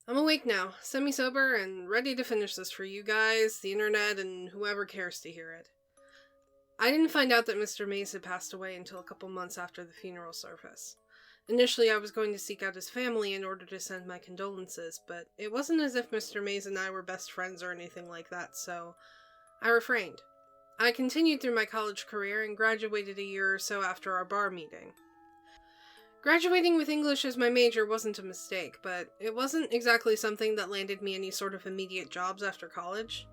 I'm awake now, semi-sober, and ready to finish this for you guys, the internet, and whoever cares to hear it. I didn't find out that Mr. Mays had passed away until a couple months after the funeral service. Initially, I was going to seek out his family in order to send my condolences, but it wasn't as if Mr. Mays and I were best friends or anything like that, so I refrained. I continued through my college career and graduated a year or so after our bar meeting. Graduating with English as my major wasn't a mistake, but it wasn't exactly something that landed me any sort of immediate jobs after college.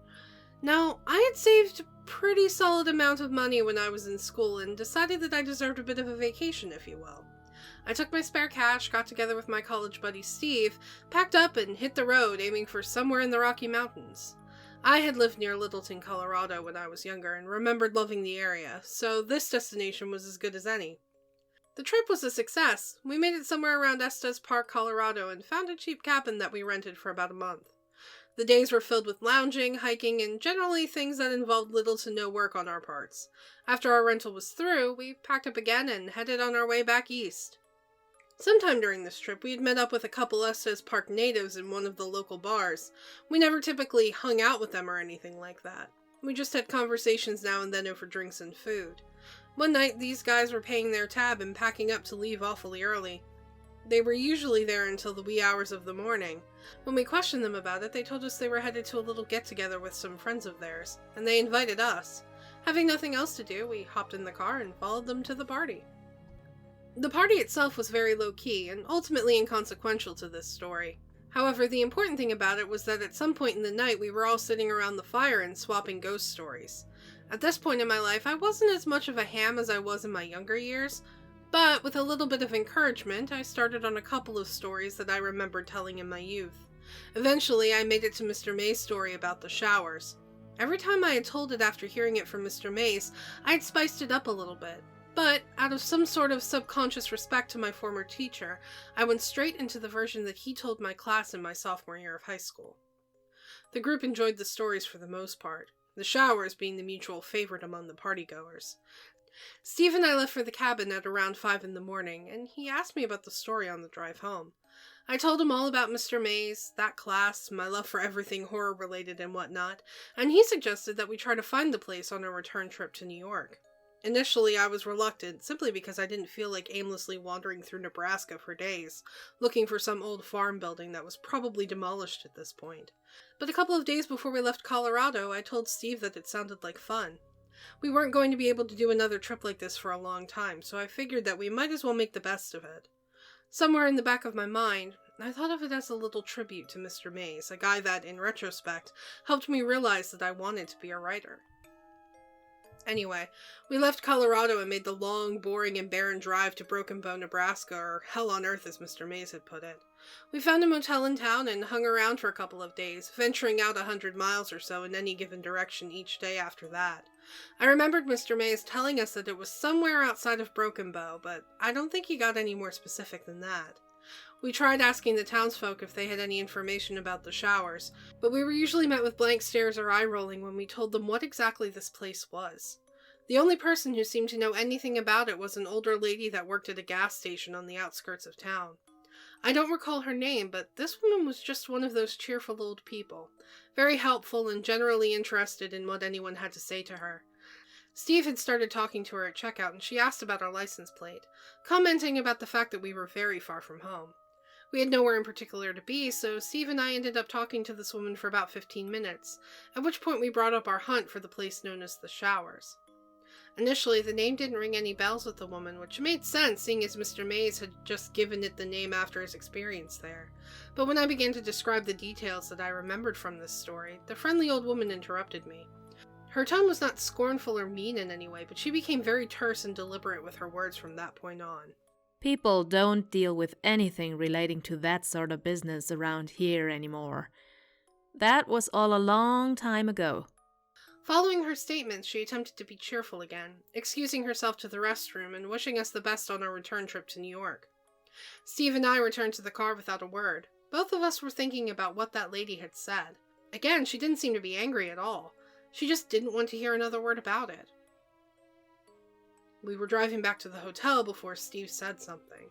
Now, I had saved a pretty solid amount of money when I was in school and decided that I deserved a bit of a vacation, if you will. I took my spare cash, got together with my college buddy Steve, packed up and hit the road, aiming for somewhere in the Rocky Mountains. I had lived near Littleton, Colorado when I was younger and remembered loving the area, so this destination was as good as any. The trip was a success. We made it somewhere around Estes Park, Colorado, and found a cheap cabin that we rented for about a month. The days were filled with lounging, hiking, and generally things that involved little to no work on our parts. After our rental was through, we packed up again and headed on our way back east. Sometime during this trip, we had met up with a couple Estes Park natives in one of the local bars. We never typically hung out with them or anything like that. We just had conversations now and then over drinks and food. One night, these guys were paying their tab and packing up to leave awfully early. They were usually there until the wee hours of the morning. When we questioned them about it, they told us they were headed to a little get-together with some friends of theirs, and they invited us. Having nothing else to do, we hopped in the car and followed them to the party. The party itself was very low-key, and ultimately inconsequential to this story. However, the important thing about it was that at some point in the night, we were all sitting around the fire and swapping ghost stories. At this point in my life, I wasn't as much of a ham as I was in my younger years, but with a little bit of encouragement, I started on a couple of stories that I remembered telling in my youth. Eventually, I made it to Mr. May's story about the showers. Every time I had told it after hearing it from Mr. Mays, I had spiced it up a little bit. But, out of some sort of subconscious respect to my former teacher, I went straight into the version that he told my class in my sophomore year of high school. The group enjoyed the stories for the most part, the showers being the mutual favorite among the partygoers. Steve and I left for the cabin at around 5 in the morning, and he asked me about the story on the drive home. I told him all about Mr. Mays, that class, my love for everything horror-related and whatnot, and he suggested that we try to find the place on our return trip to New York. Initially, I was reluctant, simply because I didn't feel like aimlessly wandering through Nebraska for days, looking for some old farm building that was probably demolished at this point. But a couple of days before we left Colorado, I told Steve that it sounded like fun. We weren't going to be able to do another trip like this for a long time, so I figured that we might as well make the best of it. Somewhere in the back of my mind, I thought of it as a little tribute to Mr. Mays, a guy that, in retrospect, helped me realize that I wanted to be a writer. Anyway, we left Colorado and made the long, boring, and barren drive to Broken Bow, Nebraska, or hell on earth as Mr. Mays had put it. We found a motel in town and hung around for a couple of days, venturing out 100 miles or so in any given direction each day after that. I remembered Mr. Mays telling us that it was somewhere outside of Broken Bow, but I don't think he got any more specific than that. We tried asking the townsfolk if they had any information about the showers, but we were usually met with blank stares or eye-rolling when we told them what exactly this place was. The only person who seemed to know anything about it was an older lady that worked at a gas station on the outskirts of town. I don't recall her name, but this woman was just one of those cheerful old people, very helpful and generally interested in what anyone had to say to her. Steve had started talking to her at checkout, and she asked about our license plate, commenting about the fact that we were very far from home. We had nowhere in particular to be, so Steve and I ended up talking to this woman for about 15 minutes, at which point we brought up our hunt for the place known as the Showers. Initially, the name didn't ring any bells with the woman, which made sense, seeing as Mr. Mays had just given it the name after his experience there. But when I began to describe the details that I remembered from this story, the friendly old woman interrupted me. Her tone was not scornful or mean in any way, but she became very terse and deliberate with her words from that point on. People don't deal with anything relating to that sort of business around here anymore. That was all a long time ago. Following her statements, she attempted to be cheerful again, excusing herself to the restroom and wishing us the best on our return trip to New York. Steve and I returned to the car without a word. Both of us were thinking about what that lady had said. Again, she didn't seem to be angry at all. She just didn't want to hear another word about it. We were driving back to the hotel before Steve said something.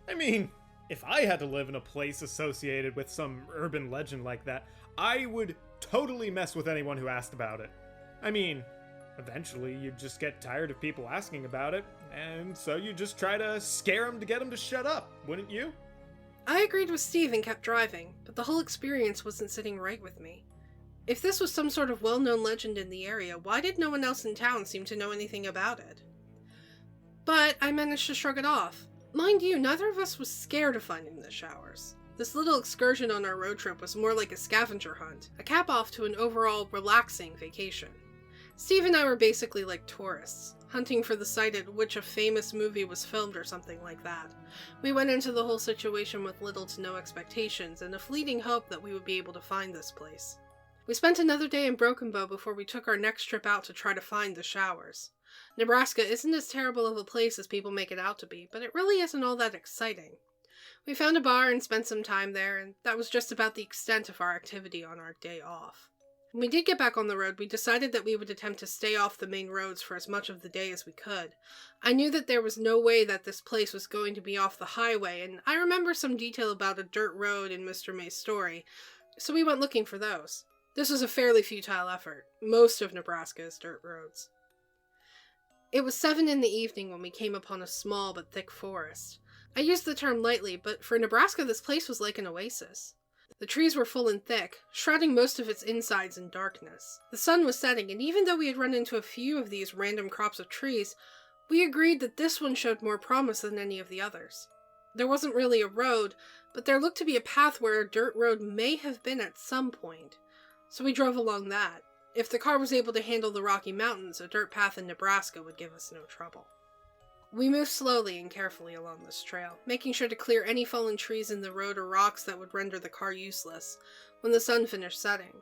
I mean, If I had to live in a place associated with some urban legend like that, I would totally mess with anyone who asked about it. I mean, eventually you'd just get tired of people asking about it, and so you just try to scare them to get them to shut up, wouldn't you? I agreed with Steve and kept driving, but the whole experience wasn't sitting right with me. If this was some sort of well-known legend in the area, why did no one else in town seem to know anything about it? But I managed to shrug it off. Mind you, neither of us was scared of finding the showers. This little excursion on our road trip was more like a scavenger hunt, a cap-off to an overall relaxing vacation. Steve and I were basically like tourists, hunting for the site at which a famous movie was filmed or something like that. We went into the whole situation with little to no expectations and a fleeting hope that we would be able to find this place. We spent another day in Broken Bow before we took our next trip out to try to find the showers. Nebraska isn't as terrible of a place as people make it out to be, but it really isn't all that exciting. We found a bar and spent some time there, and that was just about the extent of our activity on our day off. When we did get back on the road, we decided that we would attempt to stay off the main roads for as much of the day as we could. I knew that there was no way that this place was going to be off the highway, and I remember some detail about a dirt road in Mr. May's story, so we went looking for those. This was a fairly futile effort. Most of Nebraska is dirt roads. It was 7 in the evening when we came upon a small but thick forest. I use the term lightly, but for Nebraska this place was like an oasis. The trees were full and thick, shrouding most of its insides in darkness. The sun was setting, and even though we had run into a few of these random crops of trees, we agreed that this one showed more promise than any of the others. There wasn't really a road, but there looked to be a path where a dirt road may have been at some point. So we drove along that. If the car was able to handle the Rocky Mountains, a dirt path in Nebraska would give us no trouble. We moved slowly and carefully along this trail, making sure to clear any fallen trees in the road or rocks that would render the car useless when the sun finished setting.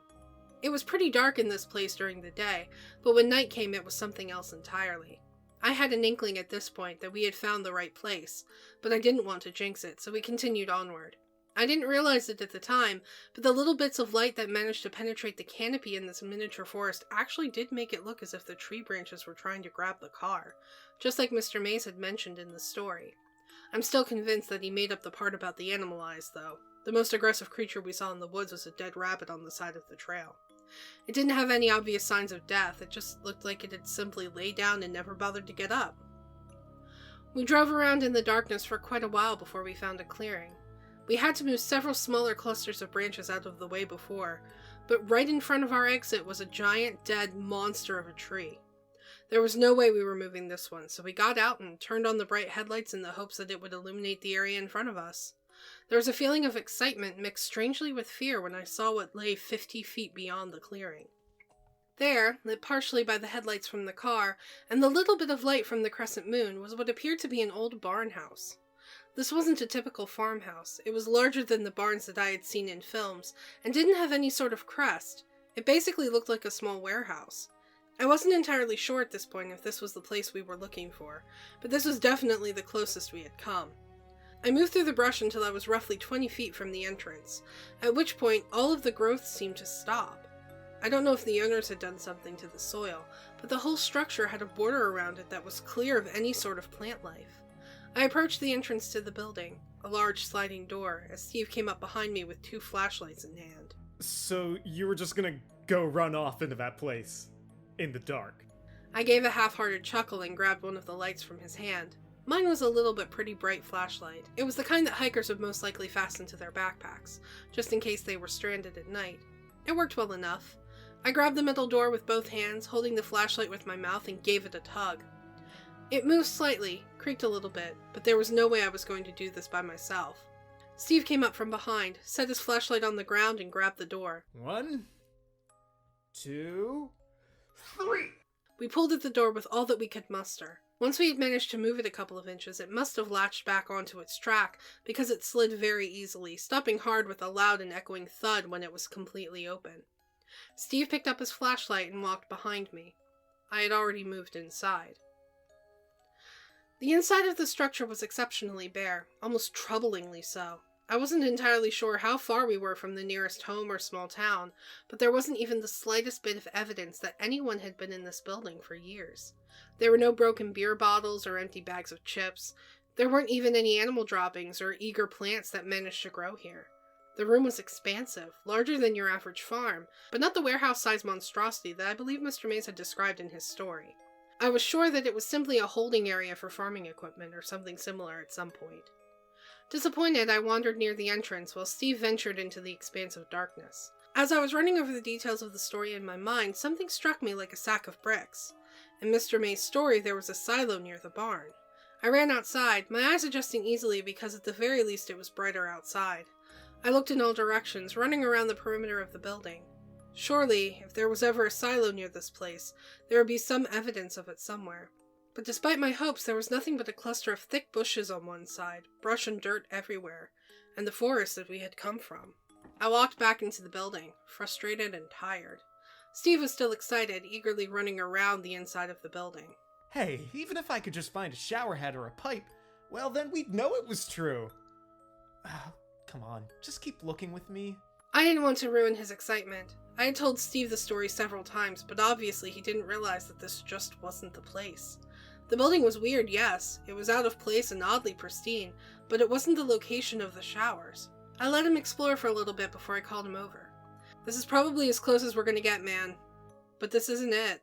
It was pretty dark in this place during the day, but when night came it was something else entirely. I had an inkling at this point that we had found the right place, but I didn't want to jinx it, so we continued onward. I didn't realize it at the time, but the little bits of light that managed to penetrate the canopy in this miniature forest actually did make it look as if the tree branches were trying to grab the car, just like Mr. Mays had mentioned in the story. I'm still convinced that he made up the part about the animal eyes, though. The most aggressive creature we saw in the woods was a dead rabbit on the side of the trail. It didn't have any obvious signs of death, it just looked like it had simply laid down and never bothered to get up. We drove around in the darkness for quite a while before we found a clearing. We had to move several smaller clusters of branches out of the way before, but right in front of our exit was a giant dead monster of a tree. There was no way we were moving this one, so we got out and turned on the bright headlights in the hopes that it would illuminate the area in front of us. There was a feeling of excitement mixed strangely with fear when I saw what lay 50 feet beyond the clearing. There, lit partially by the headlights from the car, and the little bit of light from the crescent moon, was what appeared to be an old barn house. This wasn't a typical farmhouse. It was larger than the barns that I had seen in films, and didn't have any sort of crest. It basically looked like a small warehouse. I wasn't entirely sure at this point if this was the place we were looking for, but this was definitely the closest we had come. I moved through the brush until I was roughly 20 feet from the entrance, at which point all of the growth seemed to stop. I don't know if the owners had done something to the soil, but the whole structure had a border around it that was clear of any sort of plant life. I approached the entrance to the building, a large sliding door, as Steve came up behind me with 2 flashlights in hand. So you were just gonna go run off into that place, in the dark? I gave a half-hearted chuckle and grabbed one of the lights from his hand. Mine was a little bit pretty bright flashlight. It was the kind that hikers would most likely fasten to their backpacks, just in case they were stranded at night. It worked well enough. I grabbed the metal door with both hands, holding the flashlight with my mouth, and gave it a tug. It moved slightly, creaked a little bit, but there was no way I was going to do this by myself. Steve came up from behind, set his flashlight on the ground, and grabbed the door. 1, 2, 3! We pulled at the door with all that we could muster. Once we had managed to move it a couple of inches, it must have latched back onto its track, because it slid very easily, stopping hard with a loud and echoing thud when it was completely open. Steve picked up his flashlight and walked behind me. I had already moved inside. The inside of the structure was exceptionally bare, almost troublingly so. I wasn't entirely sure how far we were from the nearest home or small town, but there wasn't even the slightest bit of evidence that anyone had been in this building for years. There were no broken beer bottles or empty bags of chips. There weren't even any animal droppings or eager plants that managed to grow here. The room was expansive, larger than your average farm, but not the warehouse-sized monstrosity that I believe Mr. Mace had described in his story. I was sure that it was simply a holding area for farming equipment or something similar at some point. Disappointed, I wandered near the entrance while Steve ventured into the expanse of darkness. As I was running over the details of the story in my mind, something struck me like a sack of bricks. In Mr. May's story, there was a silo near the barn. I ran outside, my eyes adjusting easily because at the very least it was brighter outside. I looked in all directions, running around the perimeter of the building. Surely, if there was ever a silo near this place, there would be some evidence of it somewhere. But despite my hopes, there was nothing but a cluster of thick bushes on one side, brush and dirt everywhere, and the forest that we had come from. I walked back into the building, frustrated and tired. Steve was still excited, eagerly running around the inside of the building. Hey, even if I could just find a shower head or a pipe, well then we'd know it was true. Oh, come on, just keep looking with me. I didn't want to ruin his excitement. I had told Steve the story several times, but obviously he didn't realize that this just wasn't the place. The building was weird, yes. It was out of place and oddly pristine, but it wasn't the location of the showers. I let him explore for a little bit before I called him over. This is probably as close as we're gonna get, man. But this isn't it.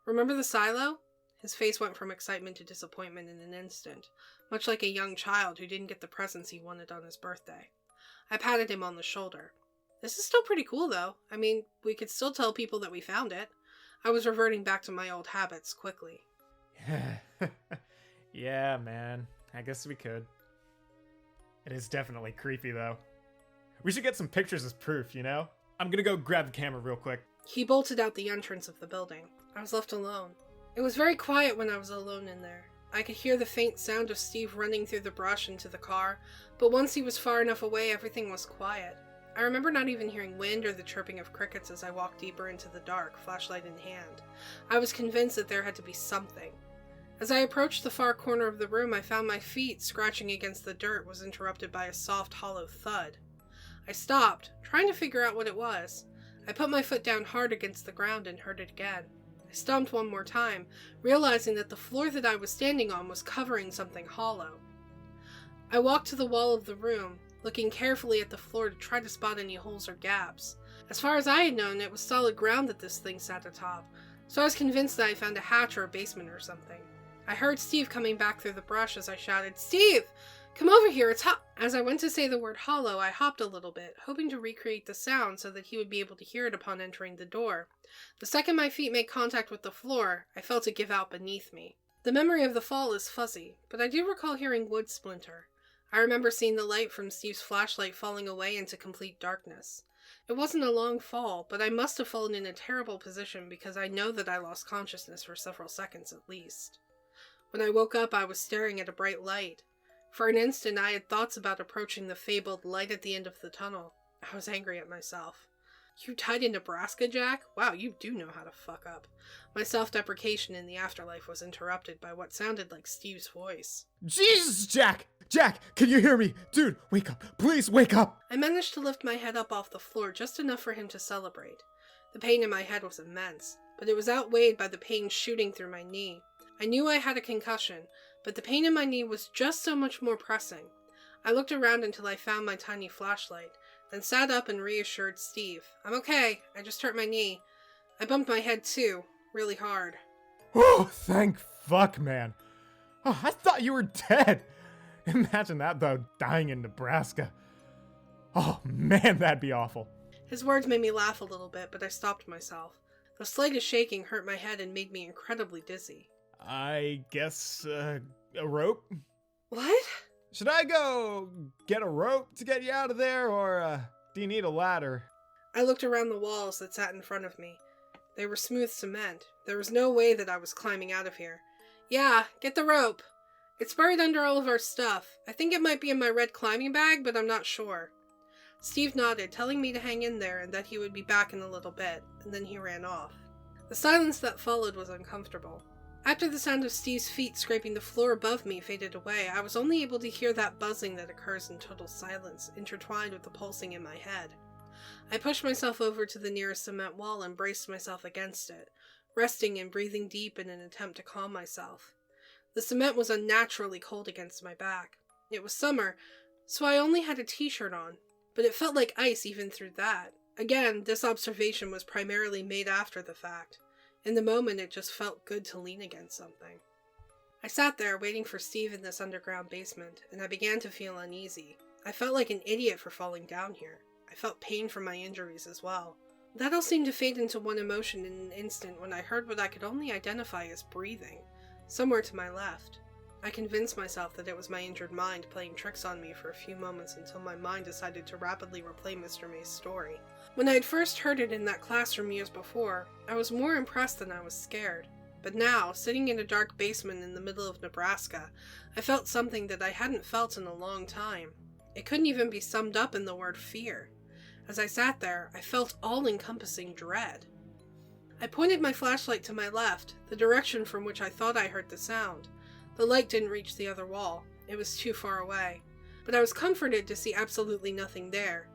Remember the silo? His face went from excitement to disappointment in an instant, much like a young child who didn't get the presents he wanted on his birthday. I patted him on the shoulder. This is still pretty cool, though. I mean, we could still tell people that we found it. I was reverting back to my old habits quickly. Yeah, man. I guess we could. It is definitely creepy, though. We should get some pictures as proof, you know? I'm gonna go grab the camera real quick. He bolted out the entrance of the building. I was left alone. It was very quiet when I was alone in there. I could hear the faint sound of Steve running through the brush into the car, but once he was far enough away, everything was quiet. I remember not even hearing wind or the chirping of crickets as I walked deeper into the dark, flashlight in hand. I was convinced that there had to be something. As I approached the far corner of the room, I found my feet scratching against the dirt was interrupted by a soft, hollow thud. I stopped, trying to figure out what it was. I put my foot down hard against the ground and heard it again. I stomped one more time, realizing that the floor that I was standing on was covering something hollow. I walked to the wall of the room, looking carefully at the floor to try to spot any holes or gaps. As far as I had known, it was solid ground that this thing sat atop, so I was convinced that I found a hatch or a basement or something. I heard Steve coming back through the brush as I shouted, "Steve! Come over here, it's hot!" As I went to say the word hollow, I hopped a little bit, hoping to recreate the sound so that he would be able to hear it upon entering the door. The second my feet made contact with the floor, I felt it give out beneath me. The memory of the fall is fuzzy, but I do recall hearing wood splinter. I remember seeing the light from Steve's flashlight falling away into complete darkness. It wasn't a long fall, but I must have fallen in a terrible position because I know that I lost consciousness for several seconds at least. When I woke up, I was staring at a bright light. For an instant, I had thoughts about approaching the fabled light at the end of the tunnel. I was angry at myself. You died in Nebraska, Jack? Wow, you do know how to fuck up. My self-deprecation in the afterlife was interrupted by what sounded like Steve's voice. Jesus, Jack! Jack, can you hear me? Dude, wake up. Please, wake up! I managed to lift my head up off the floor just enough for him to celebrate. The pain in my head was immense, but it was outweighed by the pain shooting through my knee. I knew I had a concussion, but the pain in my knee was just so much more pressing. I looked around until I found my tiny flashlight, then sat up and reassured Steve. "I'm okay, I just hurt my knee. I bumped my head too, really hard." Oh, thank fuck, man. Oh, I thought you were dead. Imagine that, though, dying in Nebraska. Oh, man, that'd be awful. His words made me laugh a little bit, but I stopped myself. The slightest shaking hurt my head and made me incredibly dizzy. I guess, a rope? What? Should I go get a rope to get you out of there, or, do you need a ladder? I looked around the walls that sat in front of me. They were smooth cement. There was no way that I was climbing out of here. Yeah, get the rope. It's buried under all of our stuff. I think it might be in my red climbing bag, but I'm not sure. Steve nodded, telling me to hang in there and that he would be back in a little bit, and then he ran off. The silence that followed was uncomfortable. After the sound of Steve's feet scraping the floor above me faded away, I was only able to hear that buzzing that occurs in total silence, intertwined with the pulsing in my head. I pushed myself over to the nearest cement wall and braced myself against it, resting and breathing deep in an attempt to calm myself. The cement was unnaturally cold against my back. It was summer, so I only had a t-shirt on, but it felt like ice even through that. Again, this observation was primarily made after the fact. In the moment, it just felt good to lean against something. I sat there waiting for Steve in this underground basement, and I began to feel uneasy. I felt like an idiot for falling down here. I felt pain from my injuries as well. That all seemed to fade into one emotion in an instant when I heard what I could only identify as breathing, somewhere to my left. I convinced myself that it was my injured mind playing tricks on me for a few moments until my mind decided to rapidly replay Mr. May's story. When I had first heard it in that classroom years before, I was more impressed than I was scared. But now, sitting in a dark basement in the middle of Nebraska, I felt something that I hadn't felt in a long time. It couldn't even be summed up in the word fear. As I sat there, I felt all-encompassing dread. I pointed my flashlight to my left, the direction from which I thought I heard the sound. The light didn't reach the other wall. It was too far away. But I was comforted to see absolutely nothing there.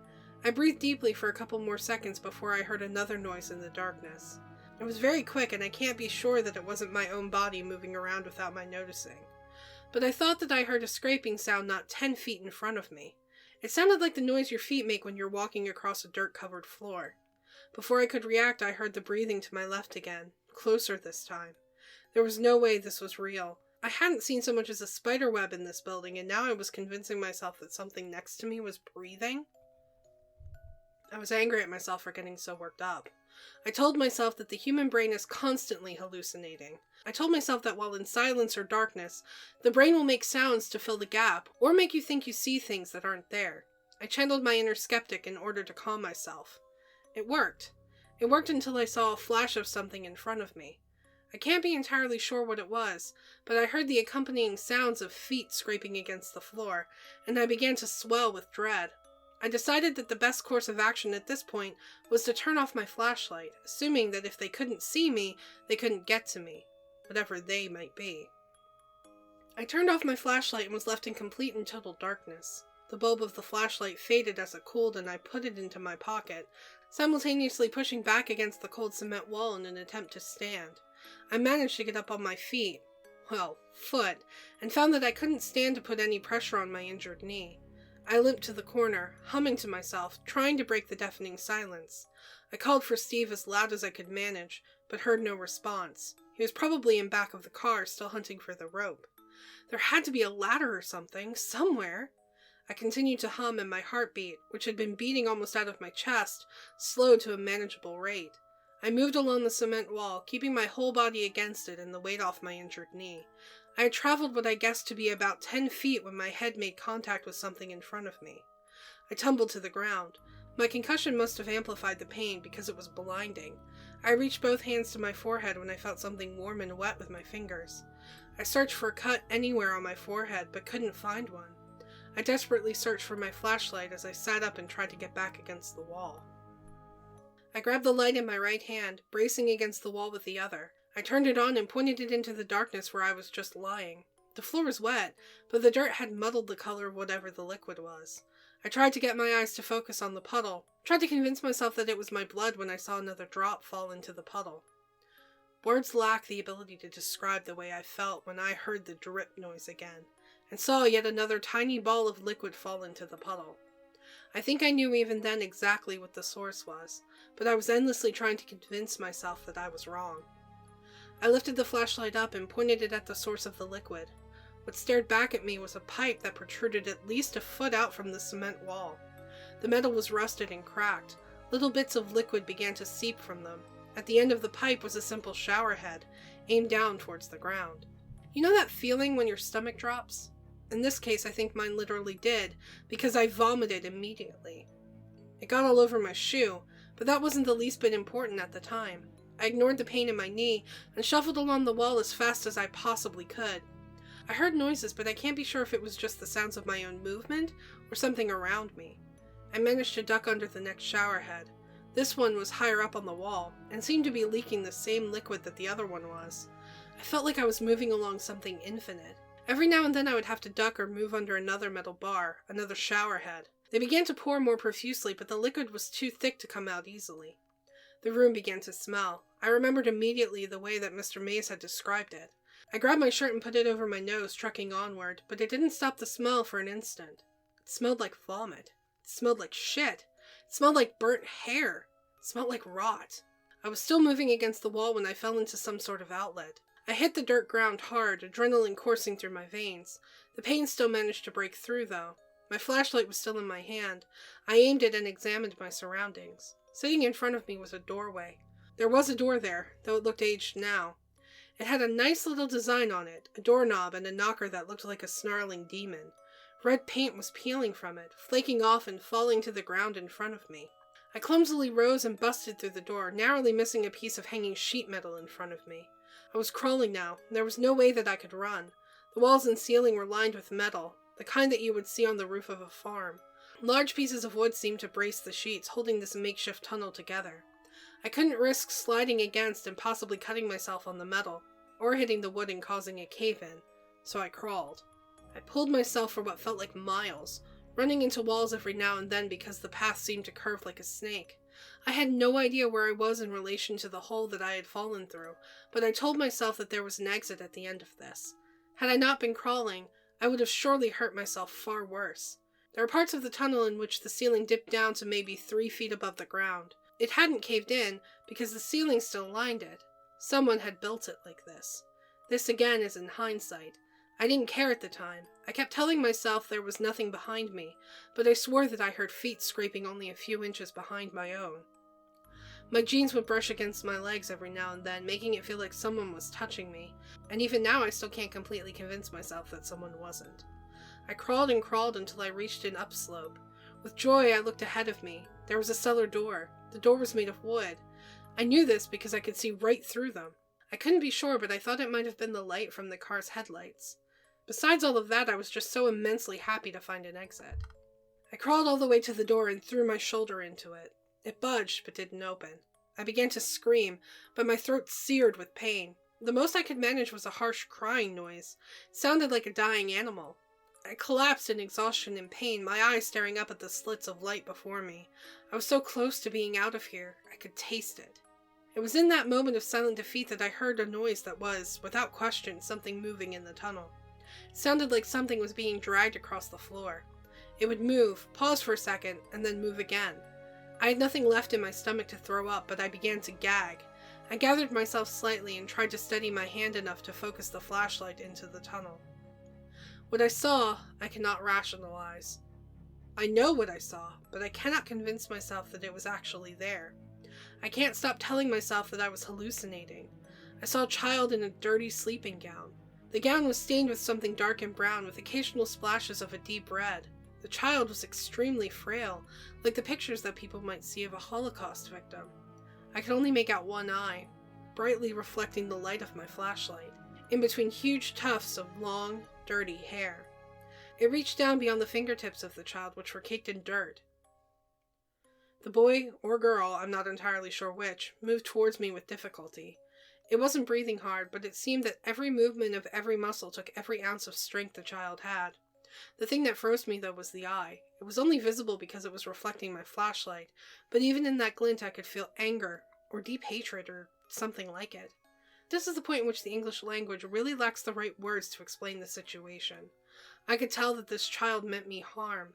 I breathed deeply for a couple more seconds before I heard another noise in the darkness. It was very quick, and I can't be sure that it wasn't my own body moving around without my noticing. But I thought that I heard a scraping sound not 10 feet in front of me. It sounded like the noise your feet make when you're walking across a dirt-covered floor. Before I could react, I heard the breathing to my left again, closer this time. There was no way this was real. I hadn't seen so much as a spider web in this building, and now I was convincing myself that something next to me was breathing. I was angry at myself for getting so worked up. I told myself that the human brain is constantly hallucinating. I told myself that while in silence or darkness, the brain will make sounds to fill the gap, or make you think you see things that aren't there. I channeled my inner skeptic in order to calm myself. It worked. It worked until I saw a flash of something in front of me. I can't be entirely sure what it was, but I heard the accompanying sounds of feet scraping against the floor, and I began to swell with dread. I decided that the best course of action at this point was to turn off my flashlight, assuming that if they couldn't see me, they couldn't get to me, whatever they might be. I turned off my flashlight and was left in complete and total darkness. The bulb of the flashlight faded as it cooled, and I put it into my pocket, simultaneously pushing back against the cold cement wall in an attempt to stand. I managed to get up on my foot, and found that I couldn't stand to put any pressure on my injured knee. I limped to the corner, humming to myself, trying to break the deafening silence. I called for Steve as loud as I could manage, but heard no response. He was probably in back of the car, still hunting for the rope. There had to be a ladder or something, somewhere. I continued to hum, and my heartbeat, which had been beating almost out of my chest, slowed to a manageable rate. I moved along the cement wall, keeping my whole body against it and the weight off my injured knee. I had traveled what I guessed to be about 10 feet when my head made contact with something in front of me. I tumbled to the ground. My concussion must have amplified the pain because it was blinding. I reached both hands to my forehead when I felt something warm and wet with my fingers. I searched for a cut anywhere on my forehead, but couldn't find one. I desperately searched for my flashlight as I sat up and tried to get back against the wall. I grabbed the light in my right hand, bracing against the wall with the other. I turned it on and pointed it into the darkness where I was just lying. The floor was wet, but the dirt had muddled the color of whatever the liquid was. I tried to get my eyes to focus on the puddle, tried to convince myself that it was my blood when I saw another drop fall into the puddle. Words lack the ability to describe the way I felt when I heard the drip noise again, and saw yet another tiny ball of liquid fall into the puddle. I think I knew even then exactly what the source was, but I was endlessly trying to convince myself that I was wrong. I lifted the flashlight up and pointed it at the source of the liquid. What stared back at me was a pipe that protruded at least a foot out from the cement wall. The metal was rusted and cracked. Little bits of liquid began to seep from them. At the end of the pipe was a simple shower head, aimed down towards the ground. You know that feeling when your stomach drops? In this case, I think mine literally did, because I vomited immediately. It got all over my shoe, but that wasn't the least bit important at the time. I ignored the pain in my knee and shuffled along the wall as fast as I possibly could. I heard noises, but I can't be sure if it was just the sounds of my own movement or something around me. I managed to duck under the next shower head. This one was higher up on the wall and seemed to be leaking the same liquid that the other one was. I felt like I was moving along something infinite. Every now and then I would have to duck or move under another metal bar, another shower head. They began to pour more profusely, but the liquid was too thick to come out easily. The room began to smell. I remembered immediately the way that Mr. Mays had described it. I grabbed my shirt and put it over my nose, trucking onward, but it didn't stop the smell for an instant. It smelled like vomit. It smelled like shit. It smelled like burnt hair. It smelled like rot. I was still moving against the wall when I fell into some sort of outlet. I hit the dirt ground hard, adrenaline coursing through my veins. The pain still managed to break through, though. My flashlight was still in my hand. I aimed it and examined my surroundings. Sitting in front of me was a doorway. There was a door there, though it looked aged now. It had a nice little design on it, a doorknob and a knocker that looked like a snarling demon. Red paint was peeling from it, flaking off and falling to the ground in front of me. I clumsily rose and busted through the door, narrowly missing a piece of hanging sheet metal in front of me. I was crawling now. There was no way that I could run. The walls and ceiling were lined with metal, the kind that you would see on the roof of a farm. Large pieces of wood seemed to brace the sheets, holding this makeshift tunnel together. I couldn't risk sliding against and possibly cutting myself on the metal, or hitting the wood and causing a cave-in, so I crawled. I pulled myself for what felt like miles, running into walls every now and then because the path seemed to curve like a snake. I had no idea where I was in relation to the hole that I had fallen through, but I told myself that there was an exit at the end of this. Had I not been crawling, I would have surely hurt myself far worse. There were parts of the tunnel in which the ceiling dipped down to maybe 3 feet above the ground. It hadn't caved in, because the ceiling still lined it. Someone had built it like this. This again is in hindsight. I didn't care at the time. I kept telling myself there was nothing behind me, but I swore that I heard feet scraping only a few inches behind my own. My jeans would brush against my legs every now and then, making it feel like someone was touching me, and even now I still can't completely convince myself that someone wasn't. I crawled and crawled until I reached an upslope. With joy, I looked ahead of me. There was a cellar door. The door was made of wood. I knew this because I could see right through them. I couldn't be sure, but I thought it might have been the light from the car's headlights. Besides all of that, I was just so immensely happy to find an exit. I crawled all the way to the door and threw my shoulder into it. It budged, but didn't open. I began to scream, but my throat seared with pain. The most I could manage was a harsh crying noise. It sounded like a dying animal. I collapsed in exhaustion and pain, my eyes staring up at the slits of light before me. I was so close to being out of here, I could taste it. It was in that moment of silent defeat that I heard a noise that was, without question, something moving in the tunnel. It sounded like something was being dragged across the floor. It would move, pause for a second, and then move again. I had nothing left in my stomach to throw up, but I began to gag. I gathered myself slightly and tried to steady my hand enough to focus the flashlight into the tunnel. What I saw, I cannot rationalize. I know what I saw, but I cannot convince myself that it was actually there. I can't stop telling myself that I was hallucinating. I saw a child in a dirty sleeping gown. The gown was stained with something dark and brown, with occasional splashes of a deep red. The child was extremely frail, like the pictures that people might see of a Holocaust victim. I could only make out one eye, brightly reflecting the light of my flashlight, in between huge tufts of long, dirty hair. It reached down beyond the fingertips of the child, which were caked in dirt. The boy, or girl, I'm not entirely sure which, moved towards me with difficulty. It wasn't breathing hard, but it seemed that every movement of every muscle took every ounce of strength the child had. The thing that froze me, though, was the eye. It was only visible because it was reflecting my flashlight, but even in that glint I could feel anger, or deep hatred, or something like it. This is the point in which the English language really lacks the right words to explain the situation. I could tell that this child meant me harm.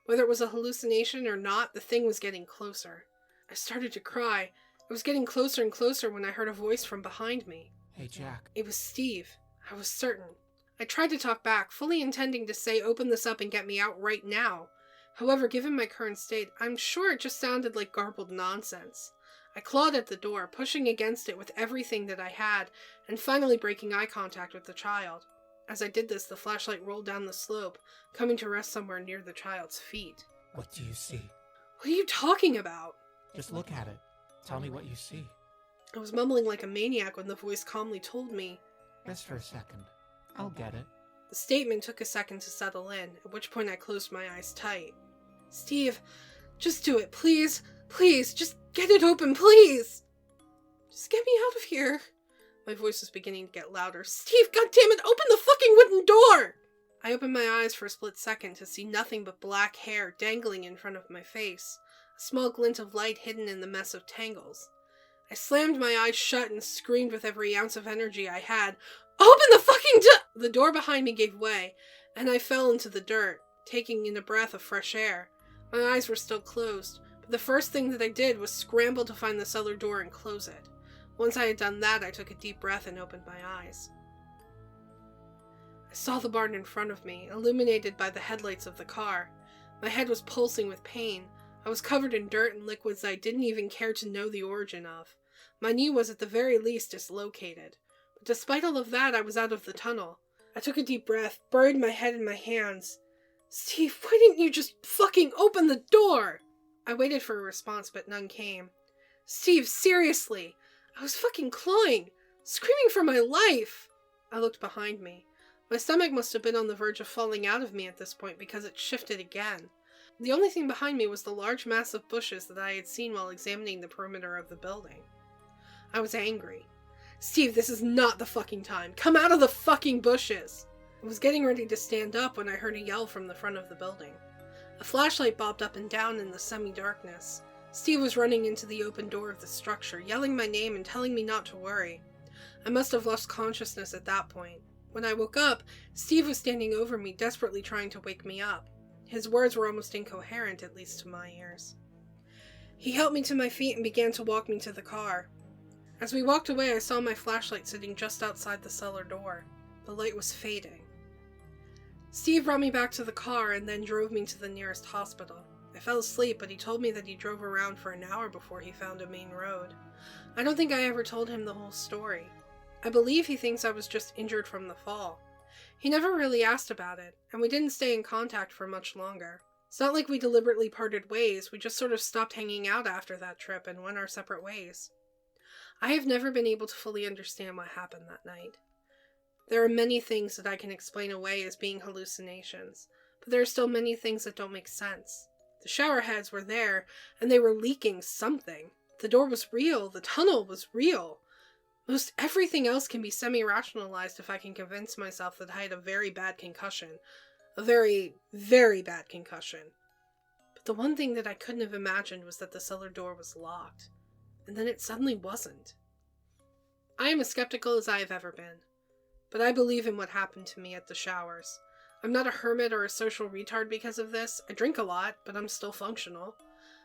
Whether it was a hallucination or not, the thing was getting closer. I started to cry. It was getting closer and closer when I heard a voice from behind me. Hey, Jack. It was Steve. I was certain. I tried to talk back, fully intending to say, open this up and get me out right now. However, given my current state, I'm sure it just sounded like garbled nonsense. I clawed at the door, pushing against it with everything that I had, and finally breaking eye contact with the child. As I did this, the flashlight rolled down the slope, coming to rest somewhere near the child's feet. What do you see? What are you talking about? Just look at it. Tell me what you see. I was mumbling like a maniac when the voice calmly told me. Rest for a second. I'll get it. The statement took a second to settle in, at which point I closed my eyes tight. Steve, just do it, please. Please, just get it open, please. Just get me out of here. My voice was beginning to get louder. Steve, goddammit, open the fucking wooden door! I opened my eyes for a split second to see nothing but black hair dangling in front of my face, a small glint of light hidden in the mess of tangles. I slammed my eyes shut and screamed with every ounce of energy I had, "Open the fucking door!" The door behind me gave way, and I fell into the dirt, taking in a breath of fresh air. My eyes were still closed, but the first thing that I did was scramble to find the cellar door and close it. Once I had done that, I took a deep breath and opened my eyes. I saw the barn in front of me, illuminated by the headlights of the car. My head was pulsing with pain. I was covered in dirt and liquids I didn't even care to know the origin of. My knee was at the very least dislocated. But despite all of that, I was out of the tunnel. I took a deep breath, buried my head in my hands. "Steve, why didn't you just fucking open the door?" I waited for a response, but none came. "Steve, seriously. I was fucking clawing, screaming for my life." I looked behind me. My stomach must have been on the verge of falling out of me at this point because it shifted again. The only thing behind me was the large mass of bushes that I had seen while examining the perimeter of the building. I was angry. "Steve, this is not the fucking time. Come out of the fucking bushes!" I was getting ready to stand up when I heard a yell from the front of the building. A flashlight bobbed up and down in the semi-darkness. Steve was running into the open door of the structure, yelling my name and telling me not to worry. I must have lost consciousness at that point. When I woke up, Steve was standing over me, desperately trying to wake me up. His words were almost incoherent, at least to my ears. He helped me to my feet and began to walk me to the car. As we walked away, I saw my flashlight sitting just outside the cellar door. The light was fading. Steve brought me back to the car and then drove me to the nearest hospital. I fell asleep, but he told me that he drove around for an hour before he found a main road. I don't think I ever told him the whole story. I believe he thinks I was just injured from the fall. He never really asked about it, and we didn't stay in contact for much longer. It's not like we deliberately parted ways, we just sort of stopped hanging out after that trip and went our separate ways. I have never been able to fully understand what happened that night. There are many things that I can explain away as being hallucinations, but there are still many things that don't make sense. The shower heads were there, and they were leaking something. The door was real, the tunnel was real. Most everything else can be semi-rationalized if I can convince myself that I had a very bad concussion. A very, very bad concussion. But the one thing that I couldn't have imagined was that the cellar door was locked. And then it suddenly wasn't. I am as skeptical as I have ever been. But I believe in what happened to me at the showers. I'm not a hermit or a social retard because of this. I drink a lot, but I'm still functional.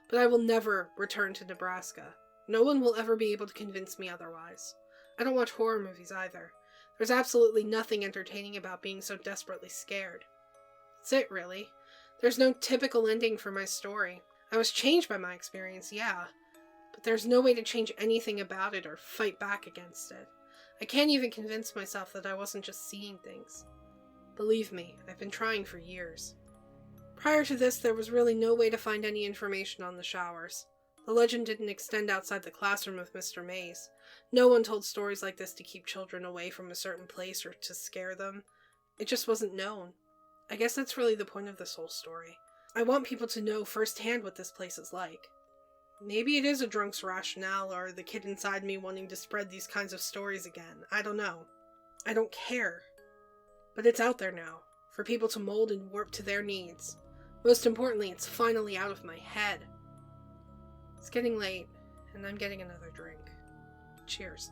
But I will never return to Nebraska. No one will ever be able to convince me otherwise. I don't watch horror movies either. There's absolutely nothing entertaining about being so desperately scared. That's it, really. There's no typical ending for my story. I was changed by my experience, yeah. But there's no way to change anything about it or fight back against it. I can't even convince myself that I wasn't just seeing things. Believe me, I've been trying for years. Prior to this, there was really no way to find any information on the showers. The legend didn't extend outside the classroom of Mr. Mays. No one told stories like this to keep children away from a certain place or to scare them. It just wasn't known. I guess that's really the point of this whole story. I want people to know firsthand what this place is like. Maybe it is a drunk's rationale or the kid inside me wanting to spread these kinds of stories again. I don't know. I don't care. But it's out there now, for people to mold and warp to their needs. Most importantly, it's finally out of my head. It's getting late, and I'm getting another drink. Cheers.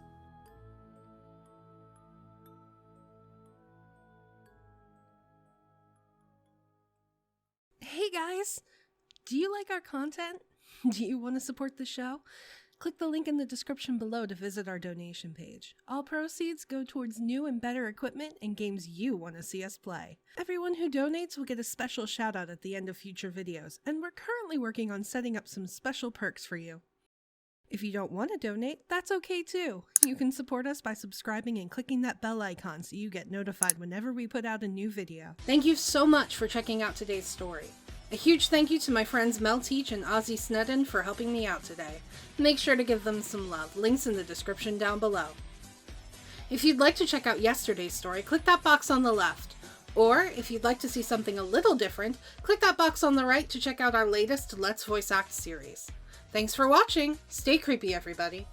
Hey guys! Do you like our content? Do you want to support the show? Click the link in the description below to visit our donation page. All proceeds go towards new and better equipment and games you want to see us play. Everyone who donates will get a special shout out at the end of future videos, and we're currently working on setting up some special perks for you. If you don't want to donate, that's okay too. You can support us by subscribing and clicking that bell icon so you get notified whenever we put out a new video. Thank you so much for checking out today's story. A huge thank you to my friends Melle, Teich, and Ozzie Sneddon for helping me out today. Make sure to give them some love. Links in the description down below. If you'd like to check out yesterday's story, click that box on the left. Or, if you'd like to see something a little different, click that box on the right to check out our latest Let's Voice Act series. Thanks for watching! Stay creepy, everybody!